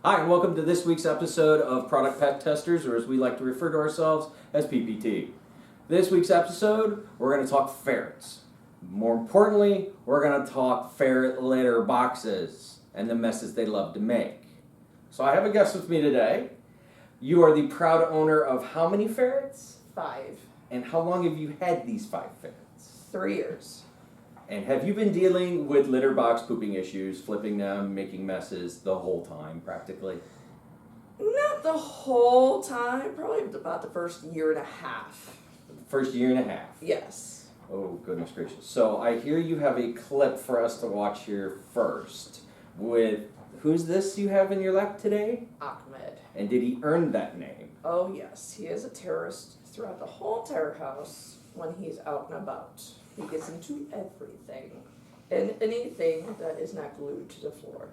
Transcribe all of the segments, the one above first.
Hi, and welcome to this week's episode of Product Pet Testers, or as we like to refer to ourselves as PPT. This week's episode, we're going to talk ferrets. More importantly, we're going to talk ferret litter boxes and the messes they love to make. So I have a guest with me today. You are the proud owner of how many ferrets? 5. And how long have you had these 5 ferrets? 3 years. And have you been dealing with litter box pooping issues, flipping them, making messes the whole time, practically? Not the whole time, probably about the first year and a half. First year and a half? Yes. Oh, goodness gracious. So I hear you have a clip for us to watch here first with, who's this you have in your lap today? Ahmed. And did he earn that name? Oh yes, he is a terrorist throughout the whole entire house when he's out and about. He gets into everything and anything that is not glued to the floor.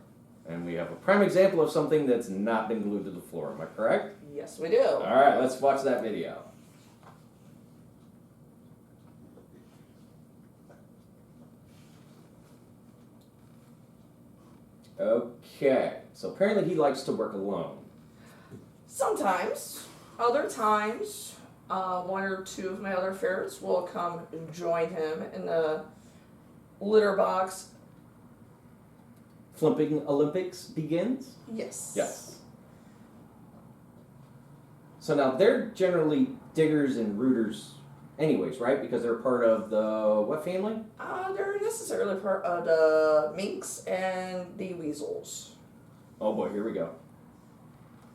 And we have a prime example of something that's not been glued to the floor, am I correct? Yes, we do. All right, let's watch that video. Okay, so apparently he likes to work alone. Sometimes. Other times, 1 or 2 of my other ferrets will come and join him in the litter box. Flipping Olympics begins? Yes. Yes. So now they're generally diggers and rooters anyways, right? Because they're part of the what family? They're necessarily part of the minks and the weasels. Oh boy, here we go.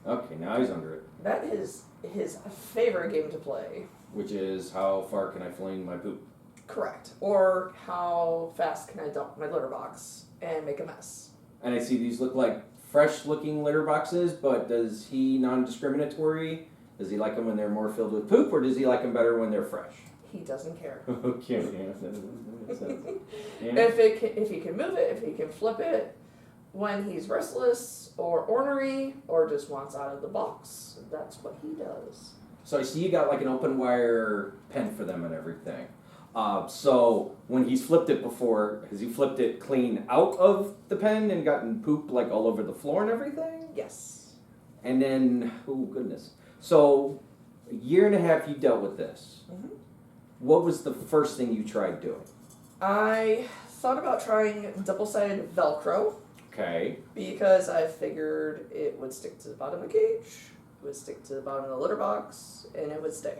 Okay, now he's under it. That is his favorite game to play. Which is, how far can I fling my poop? Correct. Or how fast can I dump my litter box and make a mess? And I see these look like fresh-looking litter boxes, but does he non-discriminatory? Does he like them when they're more filled with poop, or does he like them better when they're fresh? He doesn't care. Okay, yeah, that makes sense. Yeah. If he can move it, if he can flip it, when he's restless or ornery or just wants out of the box, that's what he does. So I see you got like an open wire pen for them and everything. So when he's flipped it before, has he flipped it clean out of the pen and gotten poop like all over the floor and everything? Yes. And then, oh goodness. So a year and a half you dealt with this. Mm-hmm. What was the first thing you tried doing? I thought about trying double-sided Velcro. Okay. Because I figured it would stick to the bottom of the cage, it would stick to the bottom of the litter box, and it would stay.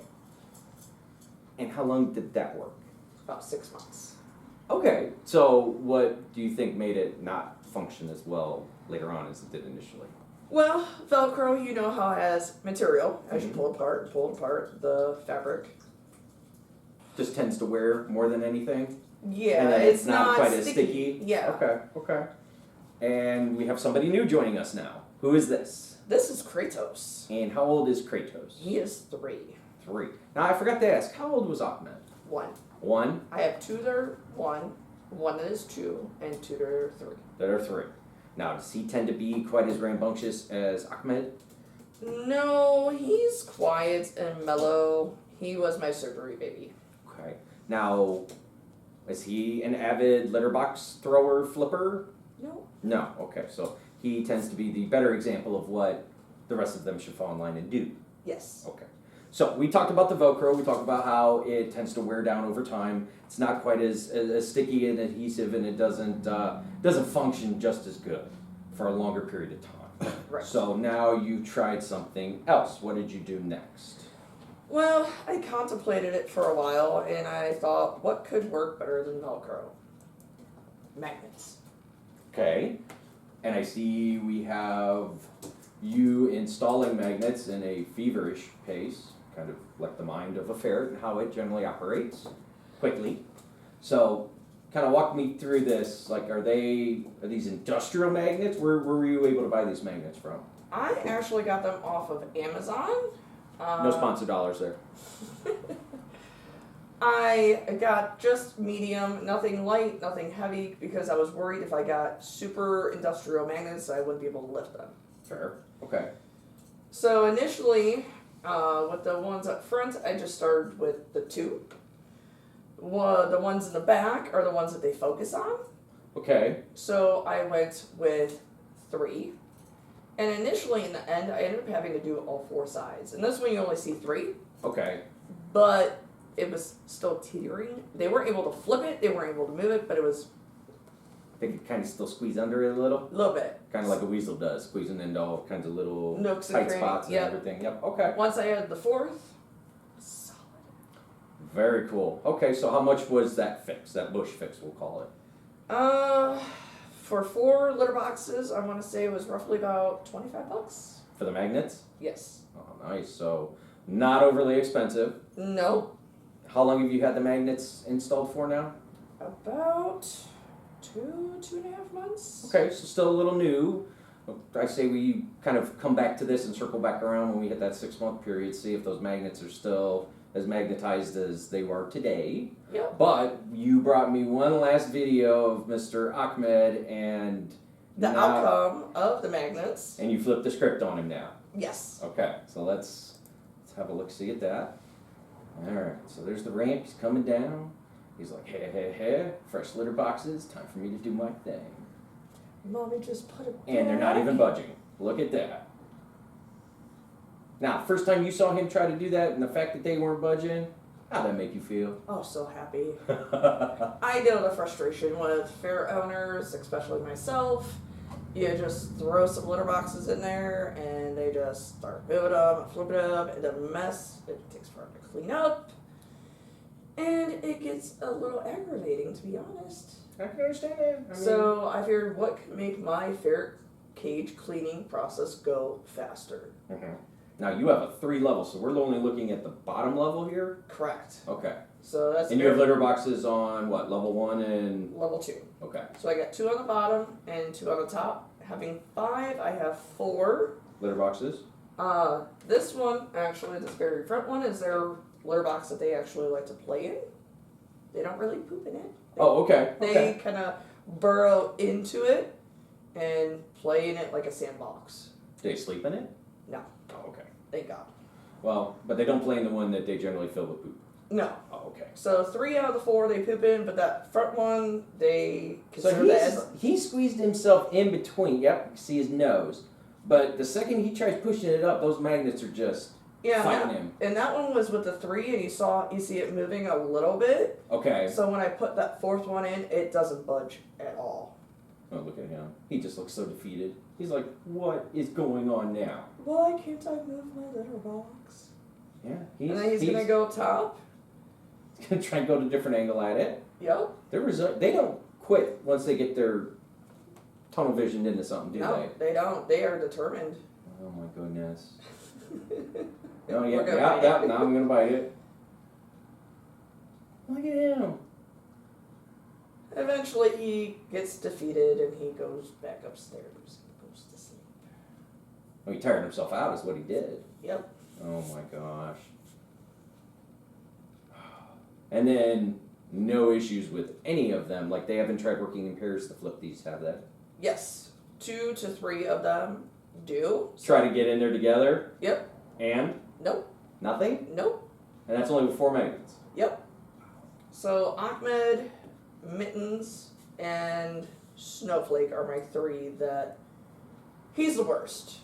And how long did that work? About 6 months. Okay. So what do you think made it not function as well later on as it did initially? Well, Velcro, you know how it has material. As you pull apart, the fabric. Just tends to wear more than anything? Yeah, And then it's not quite as sticky? Yeah. Okay. And we have somebody new joining us now. Who is this? This is Kratos. And how old is Kratos? He is 3. 3. Now, I forgot to ask, how old was Ahmed? 1. 1? I have 2 that are 1, 1 that is 2, and 2 that are 3. That are 3. Now, does he tend to be quite as rambunctious as Ahmed? No, he's quiet and mellow. He was my surgery baby. Okay. Now, is he an avid litter box thrower flipper? No. No. Okay, so he tends to be the better example of what the rest of them should fall in line and do. Yes. Okay. So we talked about the Velcro. We talked about how it tends to wear down over time. It's not quite as sticky and adhesive, and it doesn't function just as good for a longer period of time. Right. So now you tried something else. What did you do next? Well, I contemplated it for a while, and I thought, what could work better than Velcro? Magnets. Okay. And I see we have you installing magnets in a feverish pace, kind of like the mind of a ferret and how it generally operates quickly. So kind of walk me through this. Like, are these industrial magnets? Where were you able to buy these magnets from? I actually got them off of Amazon. No sponsor dollars there. I got just medium, nothing light, nothing heavy, because I was worried if I got super industrial magnets, I wouldn't be able to lift them. Fair. Okay. So initially, with the ones up front, I just started with the 2. The ones in the back are the ones that they focus on. Okay. So I went with 3. And initially in the end, I ended up having to do all 4 sides. And this one you only see 3. Okay. But it was still teetering. They weren't able to flip it, they weren't able to move it, but it was They could kind of still squeeze under it a little. a little bit. Kind of like a weasel does, squeezing into all kinds of little Nooks and tight crannies, spots and yep. everything. Yep. Okay. Once I added the 4th, solid. Very cool. Okay, so how much was that fix? That bush fix, we'll call it. For 4 litter boxes, I want to say it was roughly about $25. For the magnets? Yes. Oh, nice. So not overly expensive. Nope. How long have you had the magnets installed for now? About 2.5 months. Okay, so still a little new. I say we kind of come back to this and circle back around when we hit that 6-month period, see if those magnets are still as magnetized as they were today. Yep. But you brought me one last video of Mr. Ahmed and The outcome of the magnets. and you flipped the script on him now. Yes. Okay, so let's have a look, see at that. All right, so there's the ramp. He's coming down. He's like, hey, hey, hey, fresh litter boxes. Time for me to do my thing. Mommy just put it And they're not even budging. Look at that. Now, first time you saw him try to do that and the fact that they weren't budging, how'd that make you feel? Oh, so happy. I know the frustration with ferret owners, especially myself. You just throw some litter boxes in there and they just start moving them and flipping them. It's a mess. It takes forever to clean up. And it gets a little aggravating, to be honest. I can understand that. I mean, So I figured what could make my ferret cage cleaning process go faster. mhm. Now, you have a 3 level, so we're only looking at the bottom level here? Correct. Okay. So that's And you have litter boxes on, what, level 1 and... level 2. Okay. So I got 2 on the bottom and 2 on the top. Having 5, I have 4. Litter boxes? This one, actually, this very front one, is their litter box that they actually like to play in. They don't really poop in it. Oh, okay. They Okay. kind of burrow into it and play in it like a sandbox. Do they sleep in it? No. Oh, okay. Thank God. Well, but they don't play in the one that they generally fill with poop. No. Oh, okay. So 3 out of the 4 they poop in, but that front one they So consider that as he squeezed himself in between. Yep, you can see his nose. But the second he tries pushing it up, those magnets are just fighting him. And that one was with the 3, and you see it moving a little bit. Okay. So when I put that 4th one in, it doesn't budge at all. Oh, look at him. He just looks so defeated. He's like, what is going on now? Why can't I move my litter box? Yeah, And then he's gonna go top. He's gonna try and go to a different angle at it. Yep. They don't quit once they get their tunnel vision into something, do No, they don't. They are determined. Oh my goodness. We're Oh yeah, gonna yeah, bite yeah. it. Now I'm gonna bite it. Look at him. Eventually he gets defeated and he goes back upstairs and goes to sleep. Well, he tired himself out, is what he did. Yep. Oh my gosh. And then no issues with any of them. Like they haven't tried working in pairs to flip these, have they? Yes. 2 to 3 of them do. Try to get in there together. Yep. And Nope. nothing. Nope. And that's only with 4 magnets. Yep. So Ahmed, Mittens, and Snowflake are my 3 that he's the worst.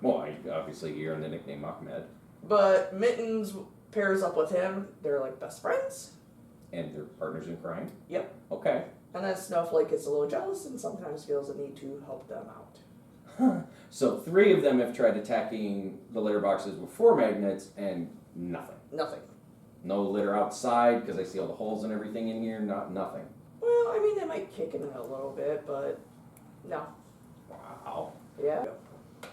Well, obviously you earned the nickname Ahmed. But Mittens pairs up with him. They're like best friends. And they're partners in crime. Yep. Okay. And then Snowflake gets a little jealous and sometimes feels a need to help them out. So 3 of them have tried attacking the litter boxes with 4 magnets and nothing. Nothing. No litter outside because I see all the holes and everything in here. Nothing. Well, I mean, they might kick in it a little bit, but no. Wow. Yeah.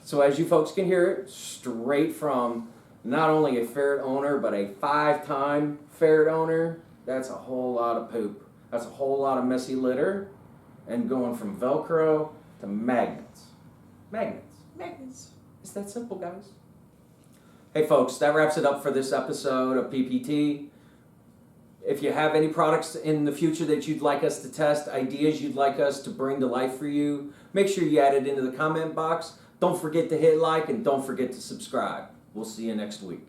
So as you folks can hear it, straight from not only a ferret owner, but a 5-time ferret owner, that's a whole lot of poop. That's a whole lot of messy litter. And going from Velcro to magnets. Magnets. Magnets. It's that simple, guys. Hey folks, that wraps it up for this episode of PPT. If you have any products in the future that you'd like us to test, ideas you'd like us to bring to life for you, make sure you add it into the comment box. Don't forget to hit like and don't forget to subscribe. We'll see you next week.